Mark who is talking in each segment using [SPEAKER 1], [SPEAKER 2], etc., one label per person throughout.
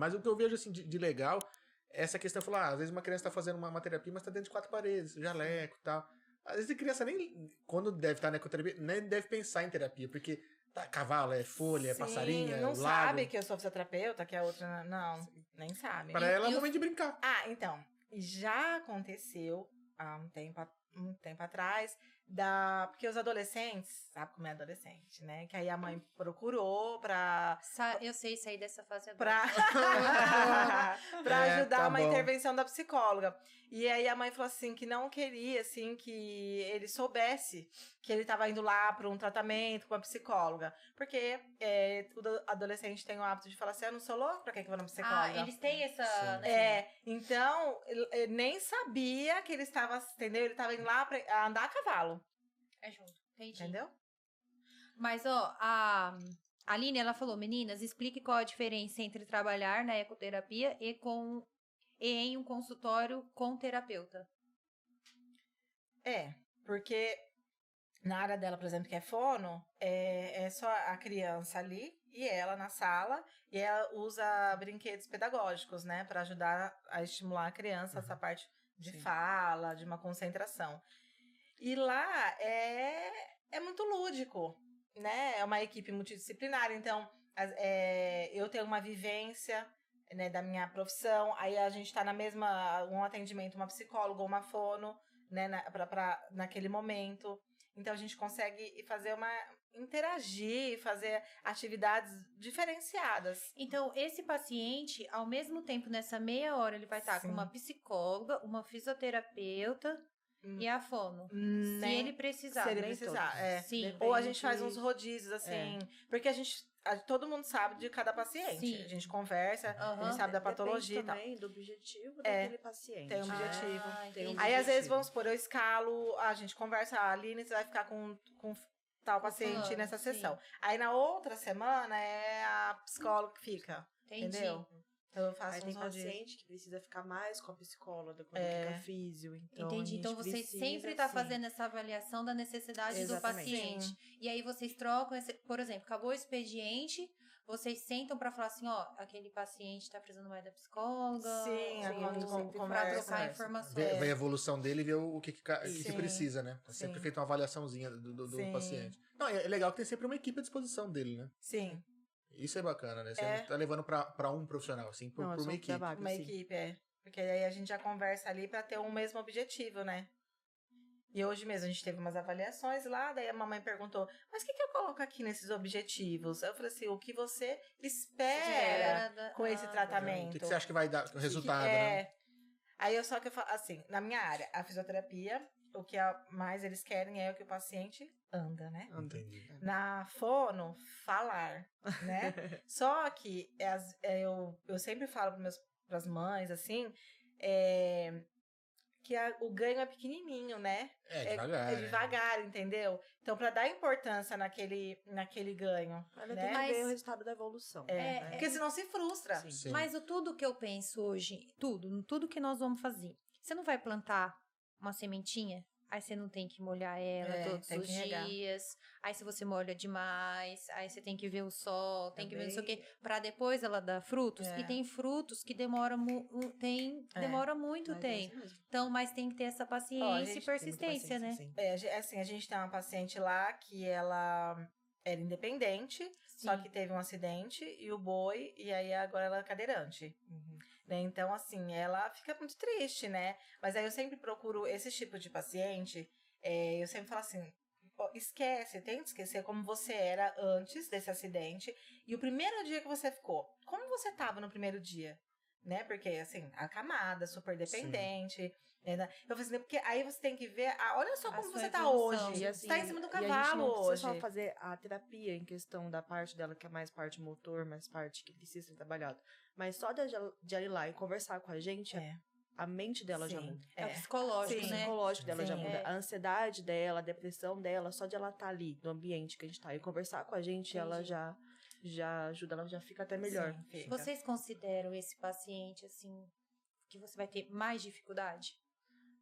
[SPEAKER 1] Mas o que eu vejo, assim, de legal é essa questão, falar, às vezes uma criança tá fazendo uma terapia, mas tá dentro de 4 paredes, jaleco e tal. Às vezes a criança nem, quando deve estar na ecoterapia, nem deve pensar em terapia, porque tá, cavalo, é folha, é passarinho, é
[SPEAKER 2] não
[SPEAKER 1] lago.
[SPEAKER 2] sabe que eu sou fisioterapeuta, que a outra não, nem sabe.
[SPEAKER 1] Para ela é o momento de brincar.
[SPEAKER 2] Então, já aconteceu há um tempo atrás, porque os adolescentes, sabe como é adolescente, né? Que aí a mãe procurou pra...
[SPEAKER 3] Eu sei sair dessa fase agora.
[SPEAKER 2] Pra ajudar uma
[SPEAKER 1] bom.
[SPEAKER 2] intervenção da psicóloga. E aí a mãe falou assim, que não queria, assim, que ele soubesse que ele estava indo lá para um tratamento com uma psicóloga. Porque o adolescente tem o hábito de falar assim, eu não sou louco, pra que eu vou na psicóloga?
[SPEAKER 3] Eles têm essa...
[SPEAKER 2] Então, ele nem sabia que ele estava, entendeu? Ele estava indo lá pra andar a cavalo.
[SPEAKER 3] É junto, entendi.
[SPEAKER 2] Entendeu?
[SPEAKER 3] Mas, ó, a Aline, ela falou, meninas, explique qual a diferença entre trabalhar na ecoterapia e em um consultório com terapeuta.
[SPEAKER 2] Porque na área dela, por exemplo, que é fono, é só a criança ali e ela na sala, e ela usa brinquedos pedagógicos, né, para ajudar a estimular a criança, essa parte de fala, de uma concentração. E lá é muito lúdico, né? É uma equipe multidisciplinar, então eu tenho uma vivência, né, da minha profissão, aí a gente está um atendimento, uma psicóloga, uma fono, né, naquele momento. Então a gente consegue interagir, fazer atividades diferenciadas.
[SPEAKER 3] Então, esse paciente, ao mesmo tempo, nessa meia hora, ele vai estar com uma psicóloga, uma fisioterapeuta e a fono. Se ele precisar.
[SPEAKER 2] Se ele precisar,
[SPEAKER 3] Sim.
[SPEAKER 2] Ou a gente faz uns rodízios, assim, porque todo mundo sabe de cada paciente.
[SPEAKER 3] Sim.
[SPEAKER 2] A gente conversa, a gente sabe da patologia e tal.
[SPEAKER 4] Também do objetivo daquele paciente.
[SPEAKER 2] Tem um objetivo.
[SPEAKER 3] Aí,
[SPEAKER 2] às vezes, vamos supor, eu escalo, a gente conversa, a Aline, você vai ficar com tal paciente nessa sessão. Aí, na outra semana, é a psicóloga que fica.
[SPEAKER 3] Entendi.
[SPEAKER 2] Entendeu? Então, eu faço
[SPEAKER 4] Aí tem
[SPEAKER 2] rodízios.
[SPEAKER 4] paciente que precisa ficar mais com a psicóloga do que com a físio. Então,
[SPEAKER 3] Entendi. Então, vocês sempre estão fazendo essa avaliação da necessidade do paciente.
[SPEAKER 2] Sim.
[SPEAKER 3] E aí, vocês trocam, por exemplo, acabou o expediente, vocês sentam para falar assim, ó, aquele paciente tá precisando mais da psicóloga.
[SPEAKER 2] Sim,
[SPEAKER 3] para trocar informações.
[SPEAKER 1] Ver a evolução dele e ver o que precisa, né? É sempre feita uma avaliaçãozinha do paciente. Não, é legal que tem sempre uma equipe à disposição dele, né?
[SPEAKER 2] Sim.
[SPEAKER 1] Isso é bacana, né? Você não tá levando pra um profissional, assim, por uma equipe.
[SPEAKER 2] Uma equipe, Porque aí a gente já conversa ali pra ter um mesmo objetivo, né? E hoje mesmo a gente teve umas avaliações lá, daí a mamãe perguntou, mas o que eu coloco aqui nesses objetivos? Eu falei assim, o que você espera com esse tratamento?
[SPEAKER 1] O que você acha que vai dar resultado, né?
[SPEAKER 2] Aí eu falo assim, na minha área, a fisioterapia, o que mais eles querem é o que o paciente anda, né?
[SPEAKER 1] Entendi.
[SPEAKER 2] Na fono, falar, né? Só que eu sempre falo para as mães, assim, que o ganho é pequenininho, né?
[SPEAKER 1] Devagar.
[SPEAKER 2] É devagar, entendeu? Então, para dar importância naquele ganho.
[SPEAKER 4] Ela
[SPEAKER 2] né?
[SPEAKER 4] tem que ver o resultado da evolução.
[SPEAKER 2] Porque senão se frustra.
[SPEAKER 1] Sim.
[SPEAKER 3] Mas tudo que eu penso hoje, tudo que nós vamos fazer, você não vai plantar uma sementinha? Aí você não tem que molhar ela todos os dias. Aí se você molha demais, aí você tem que ver o sol, tem que ver não sei o quê, pra depois ela dar frutos. E tem frutos que demora muito tempo. Então, mas tem que ter essa paciência e persistência, né?
[SPEAKER 2] Assim, a gente tem uma paciente lá que ela era independente, só que teve um acidente e o boi, e aí agora ela é cadeirante. Né? Então, assim, ela fica muito triste, né? Mas aí eu sempre procuro esse tipo de paciente, eu sempre falo assim, tenta esquecer como você era antes desse acidente e o primeiro dia que você ficou. Como você estava no primeiro dia? Né? Porque, assim, acamada, super dependente. Né? Eu falei assim, porque aí você tem que ver, olha só como você tá hoje. Você tá em cima do cavalo hoje.
[SPEAKER 4] Não precisa só fazer a terapia em questão da parte dela, que é mais parte motor, mais parte que precisa ser trabalhado. Mas só de ela ir lá e conversar com a gente, a mente dela já muda.
[SPEAKER 3] É o psicológico, né?
[SPEAKER 4] O psicológico dela já muda. A ansiedade dela, a depressão dela, só de ela estar ali, no ambiente que a gente tá, e conversar com a gente, ela já ajuda, ela já fica até melhor.
[SPEAKER 2] Sim,
[SPEAKER 3] Vocês consideram esse paciente, assim, que você vai ter mais dificuldade?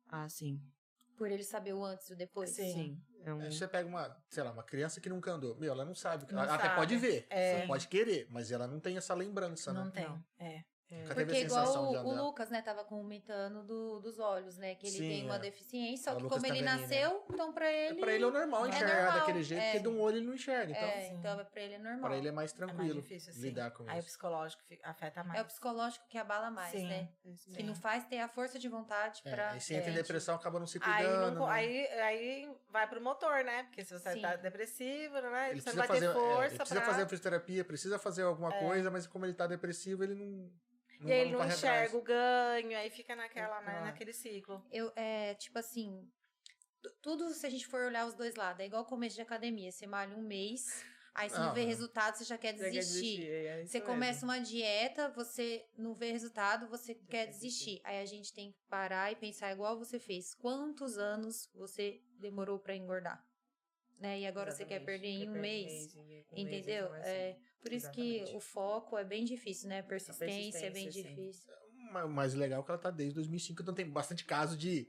[SPEAKER 4] Ah, sim.
[SPEAKER 3] Por ele saber o antes e o depois?
[SPEAKER 4] Sim.
[SPEAKER 1] Você pega uma criança que nunca andou. Ela não sabe.
[SPEAKER 2] Não
[SPEAKER 1] Ela até
[SPEAKER 2] sabe.
[SPEAKER 1] pode ver, pode querer, mas ela não tem essa lembrança,
[SPEAKER 2] Não
[SPEAKER 1] né?
[SPEAKER 2] tem.
[SPEAKER 1] Nunca teve a
[SPEAKER 3] Porque
[SPEAKER 1] sensação de
[SPEAKER 3] igual o
[SPEAKER 1] andar.
[SPEAKER 3] Lucas, né, tava comentando dos olhos, né? Que ele
[SPEAKER 1] Sim,
[SPEAKER 3] tem uma deficiência, só
[SPEAKER 1] O
[SPEAKER 3] que
[SPEAKER 1] Lucas
[SPEAKER 3] como ele
[SPEAKER 1] Tanganini,
[SPEAKER 3] nasceu, então pra ele...
[SPEAKER 1] Pra ele é o normal enxergar
[SPEAKER 3] normal,
[SPEAKER 1] daquele jeito, porque de um olho ele não enxerga. Então,
[SPEAKER 3] então pra ele é normal.
[SPEAKER 1] pra ele é mais
[SPEAKER 2] É mais
[SPEAKER 1] tranquilo
[SPEAKER 2] difícil, assim.
[SPEAKER 1] lidar com
[SPEAKER 2] Aí o
[SPEAKER 1] isso.
[SPEAKER 2] psicológico afeta mais.
[SPEAKER 3] É o psicológico que abala mais,
[SPEAKER 2] Sim.
[SPEAKER 3] né?
[SPEAKER 4] Sim.
[SPEAKER 3] Que não faz ter a força de vontade pra...
[SPEAKER 1] Aí se entra em depressão, acaba não se
[SPEAKER 2] Aí,
[SPEAKER 1] cuidando.
[SPEAKER 2] não,
[SPEAKER 1] né?
[SPEAKER 2] aí vai pro motor, né? Porque se você
[SPEAKER 3] Sim.
[SPEAKER 2] tá depressivo, né?
[SPEAKER 1] Ele
[SPEAKER 2] Você
[SPEAKER 1] precisa
[SPEAKER 2] não vai
[SPEAKER 1] fazer,
[SPEAKER 2] ter força
[SPEAKER 1] ele precisa
[SPEAKER 2] pra...
[SPEAKER 1] fazer a fisioterapia, precisa fazer alguma coisa, mas como ele tá depressivo, ele não
[SPEAKER 2] E aí ele não
[SPEAKER 1] corre
[SPEAKER 2] enxerga
[SPEAKER 1] atrás.
[SPEAKER 2] o ganho, aí fica né,
[SPEAKER 4] Claro.
[SPEAKER 2] naquele ciclo.
[SPEAKER 3] Tipo assim, tudo se a gente for olhar os dois lados, é igual começo de academia. Você malha um mês, aí você não vê resultado, você já quer desistir. Você começa uma dieta, você não vê resultado, você quer desistir. Aí a gente tem que parar e pensar igual você fez. Quantos anos você demorou pra engordar? Né? E agora você quer perder em um mês. Entendeu? Por isso que o foco é bem difícil, né? Persistência é bem difícil.
[SPEAKER 1] O mais legal é que ela tá desde 2005, então tem bastante caso de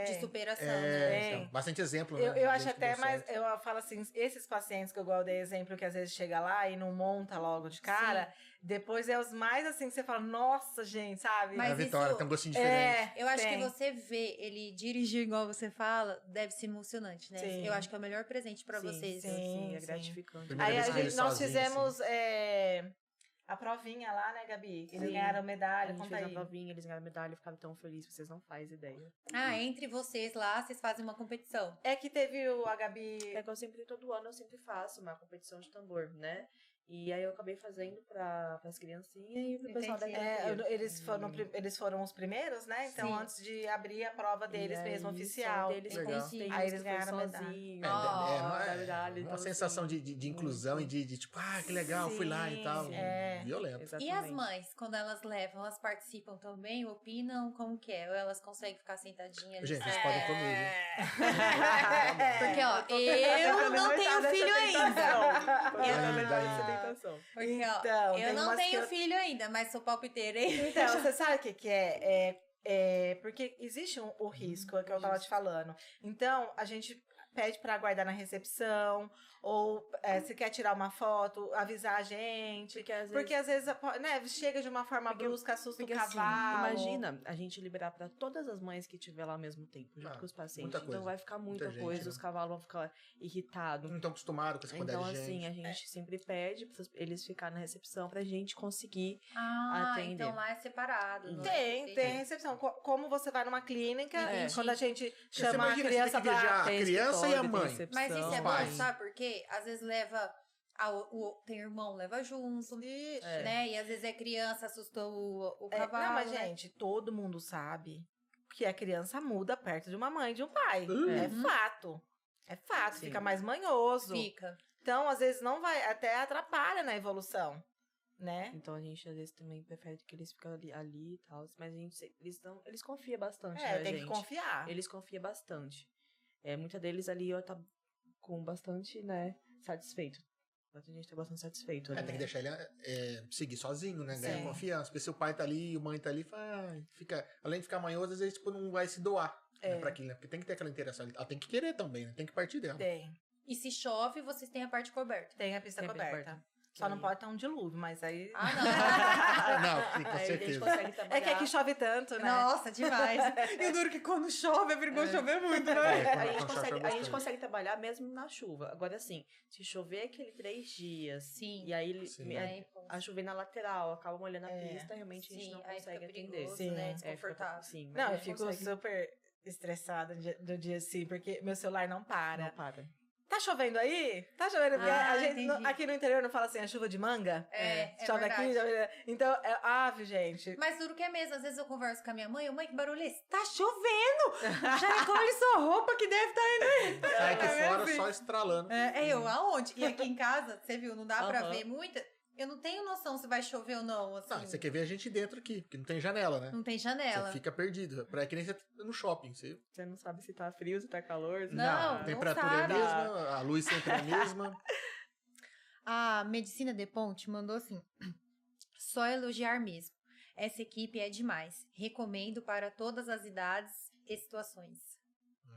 [SPEAKER 3] De superação, né?
[SPEAKER 1] então, bastante exemplo.
[SPEAKER 2] Eu,
[SPEAKER 1] né,
[SPEAKER 2] eu acho
[SPEAKER 1] gente que
[SPEAKER 2] até
[SPEAKER 1] deu
[SPEAKER 2] mais,
[SPEAKER 1] certo.
[SPEAKER 2] eu falo assim, esses pacientes que eu igual dei exemplo, que às vezes chega lá e não monta logo de cara, depois é os mais assim, que você fala, nossa, gente, sabe?
[SPEAKER 3] Mas
[SPEAKER 1] a Vitória
[SPEAKER 3] isso-
[SPEAKER 1] tem um gostinho diferente.
[SPEAKER 3] Eu acho
[SPEAKER 2] tem.
[SPEAKER 3] que você vê ele dirigir igual você fala, deve ser emocionante, né?
[SPEAKER 2] Sim.
[SPEAKER 3] Eu acho que é o melhor presente pra vocês.
[SPEAKER 2] sim.
[SPEAKER 4] É gratificante.
[SPEAKER 1] Primeira
[SPEAKER 2] Aí
[SPEAKER 1] vez que ele
[SPEAKER 2] nós
[SPEAKER 1] sozinho,
[SPEAKER 2] fizemos a provinha lá, né, Gabi? Eles ganharam
[SPEAKER 4] A
[SPEAKER 2] medalha,
[SPEAKER 4] gente
[SPEAKER 2] conta
[SPEAKER 4] fez a
[SPEAKER 2] aí.
[SPEAKER 4] provinha, eles ganharam medalha, eu ficava tão feliz, vocês não fazem ideia.
[SPEAKER 3] Entre vocês lá, vocês fazem uma competição.
[SPEAKER 2] É que teve a Gabi...
[SPEAKER 4] É que eu sempre, todo ano, eu sempre faço uma competição de tambor, né? E aí eu acabei fazendo para as criancinhas e pro pessoal da academia.
[SPEAKER 2] Eles foram os primeiros, né? Então,
[SPEAKER 3] Sim.
[SPEAKER 2] antes de abrir a prova deles
[SPEAKER 4] E
[SPEAKER 2] mesmo,
[SPEAKER 4] aí,
[SPEAKER 2] oficial.
[SPEAKER 4] só deles
[SPEAKER 1] Legal.
[SPEAKER 4] conscientes,
[SPEAKER 2] Aí eles
[SPEAKER 4] que foi
[SPEAKER 2] ganharam medalha.
[SPEAKER 4] sozinho.
[SPEAKER 1] Uma
[SPEAKER 4] Então,
[SPEAKER 1] sensação
[SPEAKER 4] assim,
[SPEAKER 1] de inclusão e de tipo, que legal, fui lá e tal.
[SPEAKER 2] Sim,
[SPEAKER 1] Violento.
[SPEAKER 4] Exatamente.
[SPEAKER 3] E as mães, quando elas levam, elas participam também, opinam, como que é? Ou elas conseguem ficar sentadinhas ali?
[SPEAKER 1] Gente, vocês podem comer,
[SPEAKER 3] Porque, ó, eu não tenho filho ainda. Porque, ó,
[SPEAKER 2] Então,
[SPEAKER 3] eu
[SPEAKER 2] tem
[SPEAKER 3] não
[SPEAKER 2] umas
[SPEAKER 3] tenho
[SPEAKER 2] que
[SPEAKER 3] filho ainda, mas sou palpiteira, hein?
[SPEAKER 2] Então, você sabe o que é? Porque existe o risco, é que eu tava te falando. Então, a gente pede pra aguardar na recepção, ou se quer tirar uma foto, avisar a gente. Porque às vezes né, chega de uma forma brusca, assusta o cavalo.
[SPEAKER 4] Assim, imagina a gente liberar pra todas as mães que estiver lá ao mesmo tempo, junto com os pacientes.
[SPEAKER 1] muita coisa.
[SPEAKER 4] Então vai ficar muita
[SPEAKER 1] Muita
[SPEAKER 4] coisa,
[SPEAKER 1] gente,
[SPEAKER 4] os
[SPEAKER 1] né?
[SPEAKER 4] cavalos vão ficar irritados.
[SPEAKER 1] Não estão acostumados com essa
[SPEAKER 4] Então,
[SPEAKER 1] quantidade de
[SPEAKER 4] assim,
[SPEAKER 1] gente.
[SPEAKER 4] a gente sempre pede pra eles ficarem na recepção pra gente conseguir
[SPEAKER 3] Ah,
[SPEAKER 4] atender.
[SPEAKER 3] então lá é separado. não é?
[SPEAKER 2] Tem recepção. Como você vai numa clínica, quando a gente
[SPEAKER 1] Você
[SPEAKER 2] chama a
[SPEAKER 1] imagina,
[SPEAKER 2] criança
[SPEAKER 1] você tem que viajar
[SPEAKER 2] pra...
[SPEAKER 1] a criança e a mãe.
[SPEAKER 3] Mas isso é
[SPEAKER 1] Pais.
[SPEAKER 3] bom, sabe por quê? Às vezes leva... tem irmão, leva junto, né? E às vezes é criança, assustou o cavalo.
[SPEAKER 2] Não, mas,
[SPEAKER 3] né?
[SPEAKER 2] gente, todo mundo sabe que a criança muda perto de uma mãe e de um pai. É fato. É fato.
[SPEAKER 4] Sim.
[SPEAKER 2] Fica mais manhoso.
[SPEAKER 3] Fica.
[SPEAKER 2] Então, às vezes, não vai... Até atrapalha na evolução, né?
[SPEAKER 4] Então a gente às vezes também prefere que eles fiquem ali e tal. Mas a gente eles confiam bastante na
[SPEAKER 2] Tem
[SPEAKER 4] gente.
[SPEAKER 2] que confiar.
[SPEAKER 4] Eles confiam bastante. Muita deles ali tá com bastante, né, satisfeito. A gente tá bastante satisfeito.
[SPEAKER 1] Tem que deixar ele seguir sozinho, né? Ganhar
[SPEAKER 2] Sim.
[SPEAKER 1] confiança. Porque se o pai tá ali e a mãe tá ali, fica, além de ficar manhoso, às vezes tipo, não vai se doar pra aquilo, né? Porque tem que ter aquela interação. Ela tem que querer também, né? Tem que partir dela.
[SPEAKER 2] Tem.
[SPEAKER 3] E se chove, vocês têm a parte coberta.
[SPEAKER 2] Tem a pista
[SPEAKER 4] Tem a pista
[SPEAKER 2] coberta.
[SPEAKER 4] coberta.
[SPEAKER 2] Só não pode estar um dilúvio, mas aí...
[SPEAKER 1] Não, com
[SPEAKER 4] Aí a gente
[SPEAKER 1] certeza.
[SPEAKER 4] consegue trabalhar.
[SPEAKER 2] É que aqui chove tanto, né?
[SPEAKER 3] Nossa, demais. E o duro que quando chove, é perigoso chover muito, né?
[SPEAKER 1] Quando
[SPEAKER 4] A gente,
[SPEAKER 1] chove
[SPEAKER 4] consegue, a gente
[SPEAKER 1] bastante.
[SPEAKER 4] consegue trabalhar mesmo na chuva. Agora, assim, se chover aquele 3 dias,
[SPEAKER 3] Sim.
[SPEAKER 4] e aí
[SPEAKER 1] Sim.
[SPEAKER 4] a chover na lateral, acaba molhando a pista, realmente a gente
[SPEAKER 3] Sim,
[SPEAKER 4] não
[SPEAKER 3] aí
[SPEAKER 4] consegue
[SPEAKER 3] fica
[SPEAKER 4] atender.
[SPEAKER 3] perigoso,
[SPEAKER 2] Sim.
[SPEAKER 3] né?
[SPEAKER 4] Fica-
[SPEAKER 3] Desconfortável.
[SPEAKER 4] sim, mas
[SPEAKER 2] Não,
[SPEAKER 4] a
[SPEAKER 2] eu
[SPEAKER 4] gente
[SPEAKER 2] fico
[SPEAKER 4] consegue.
[SPEAKER 2] super estressada do dia assim, porque meu celular não para.
[SPEAKER 4] Não para.
[SPEAKER 2] Tá chovendo aí? Tá chovendo? Porque
[SPEAKER 3] Ah,
[SPEAKER 2] a gente,
[SPEAKER 3] entendi.
[SPEAKER 2] aqui no interior não fala assim, a chuva de manga?
[SPEAKER 3] É
[SPEAKER 2] Chove aqui,
[SPEAKER 3] verdade.
[SPEAKER 2] chove... Então, gente.
[SPEAKER 3] Mas duro que é mesmo. Às vezes eu converso com a minha mãe, mãe, que barulho é esse? Tá chovendo! Já recolhe sua roupa que deve estar indo aí.
[SPEAKER 1] Sai aqui
[SPEAKER 3] É
[SPEAKER 1] fora
[SPEAKER 3] assim.
[SPEAKER 1] só estralando.
[SPEAKER 3] Eu, aonde? E aqui em casa, você viu, não dá pra
[SPEAKER 4] Aham.
[SPEAKER 3] ver muita. Eu não tenho noção se vai chover ou não, assim.
[SPEAKER 1] Não, você quer ver a gente dentro aqui, porque não tem janela, né?
[SPEAKER 3] Não tem janela.
[SPEAKER 1] Você fica perdido. É que nem você tá no shopping. Você...
[SPEAKER 4] Você não sabe se tá frio, se tá calor.
[SPEAKER 3] Não,
[SPEAKER 1] a temperatura é a
[SPEAKER 3] sabe.
[SPEAKER 1] mesma, a luz sempre é a mesma.
[SPEAKER 3] A Medicina de Ponte mandou assim: só elogiar mesmo. Essa equipe é demais. Recomendo para todas as idades e situações.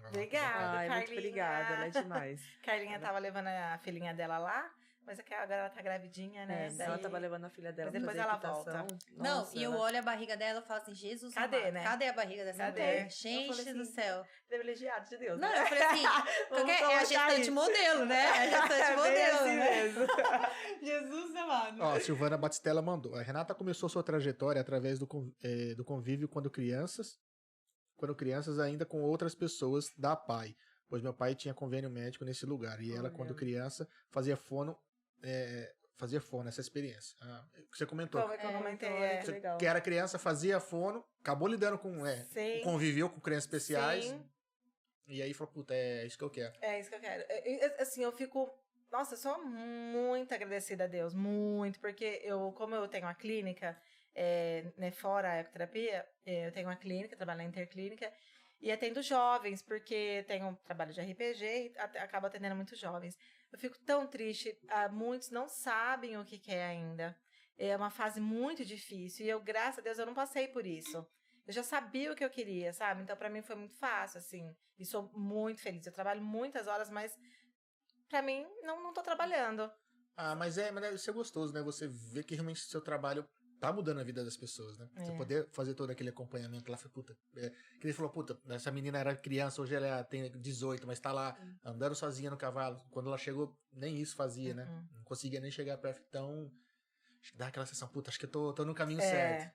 [SPEAKER 2] Obrigada,
[SPEAKER 4] Ai,
[SPEAKER 2] Carlinha.
[SPEAKER 4] muito obrigada, ela é demais.
[SPEAKER 2] Carlinha tava levando a filhinha dela lá, mas é que agora ela tá gravidinha, né?
[SPEAKER 4] Ela tava levando a filha dela.
[SPEAKER 2] Mas depois ela volta.
[SPEAKER 3] Não, e eu olho a barriga dela e falo assim, Jesus,
[SPEAKER 2] cadê,
[SPEAKER 3] amado,
[SPEAKER 2] né?
[SPEAKER 3] Cadê a barriga dessa mulher? Gente do céu.
[SPEAKER 4] Privilegiado de Deus.
[SPEAKER 3] Não, eu falei assim, é a gestante modelo, né? É a gestante modelo,
[SPEAKER 4] assim
[SPEAKER 3] né?
[SPEAKER 4] mesmo.
[SPEAKER 3] Jesus amado.
[SPEAKER 1] Ó, a Silvana Batistella mandou. A Renata começou sua trajetória através do convívio quando crianças ainda com outras pessoas da PAI, pois meu pai tinha convênio médico nesse lugar, e ela, quando criança, fazia fono, essa experiência. Você comentou.
[SPEAKER 2] Como é que eu comentei?
[SPEAKER 1] Você, legal. Que era criança, fazia fono, acabou lidando com... conviveu com crianças especiais.
[SPEAKER 2] Sim.
[SPEAKER 1] E aí falou, puta, é isso que eu quero.
[SPEAKER 2] É isso que eu quero. Assim, eu fico... Nossa, eu sou muito agradecida a Deus, muito, porque como eu tenho uma clínica, né, fora a ecoterapia, eu tenho uma clínica, trabalho na Interclínica, e atendo jovens, porque tenho um trabalho de RPG e acabo atendendo muitos jovens. Eu fico tão triste, muitos não sabem o que é ainda. É uma fase muito difícil, e graças a Deus, eu não passei por isso. Eu já sabia o que eu queria, sabe? Então, pra mim, foi muito fácil, assim, e sou muito feliz. Eu trabalho muitas horas, mas pra mim, não tô trabalhando.
[SPEAKER 1] Mas deve ser gostoso, né? Você vê que realmente o seu trabalho tá mudando a vida das pessoas, né? Você poder fazer todo aquele acompanhamento lá, puta. Que ele falou, puta, essa menina era criança, hoje ela tem 18, mas tá lá andando sozinha no cavalo. Quando ela chegou, nem isso fazia, né? Não conseguia nem chegar perto. Então, acho que dá aquela sensação, puta, acho que eu tô no caminho certo.